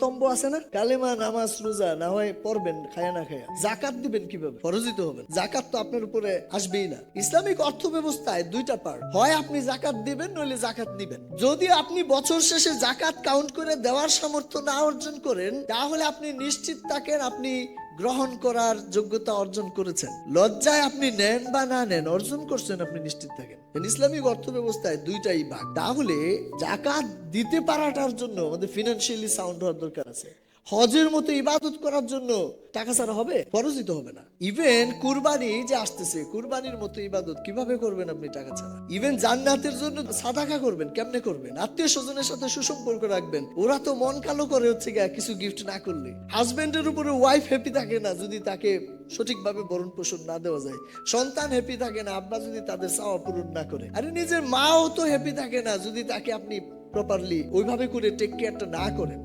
স্তম্ভ আছে না, কালেমা নামাজ রোজা না হয় পড়বেন খায়া না খায়া, জাকাত দিবেন কিভাবে? ফরজিত হবেন, জাকাত তো আপনার উপরে আসবেই না। ইসলামিক অর্থ ব্যবস্থায় দুইটা পার্ট, হয় আপনি জাকাত দিবেন নইলে জাকাত নিবেন। যদি আপনি বছর শেষে জাকাত কাউন্ট করে দেওয়ার সামর্থ্য না অর্জন করেন, তাহলে আপনি নিশ্চিত থাকেন আপনি গ্রহণ করার যোগ্যতা অর্জন করেছেন। লজ্জায় আপনি নেন বা না নেন, অর্জন করছেন আপনি নিশ্চিত থাকেন। ইসলামিক অর্থ ব্যবস্থায় দুইটাই ভাগ। তাহলে জাকাত দিতে পারাটার জন্য আমাদের ফিনান্সিয়ালি সাউন্ড হওয়ার দরকার আছে। হজের মতো ইবাদত করার জন্য টাকা ছাড়া হবে? ফরজিত হবে না। ইভেন কুরবানি যে আসতেছে, কুরবানির মতো ইবাদত কিভাবে করবেন আপনি টাকা ছাড়া? ইভেন জান্নাতের জন্য সাদাকা করবেন, কেমনে করবেন? আত্মীয় স্বজনের সাথে সুসম্পর্ক রাখবেন, ওরা তো মন কালো করে হচ্ছে কিছু গিফট না করলে। হাজবেন্ডের উপরে ওয়াইফ হ্যাপি থাকে না যদি তাকে সঠিকভাবে ভরণ পোষণ না দেওয়া যায়। সন্তান হ্যাপি থাকে না আব্বা যদি তাদের চাওয়া পূরণ না করে। আরে নিজের মাও তো হ্যাপি থাকে না যদি তাকে আপনি প্রপারলি ওইভাবে করে টেক কেয়ারটা না করেন।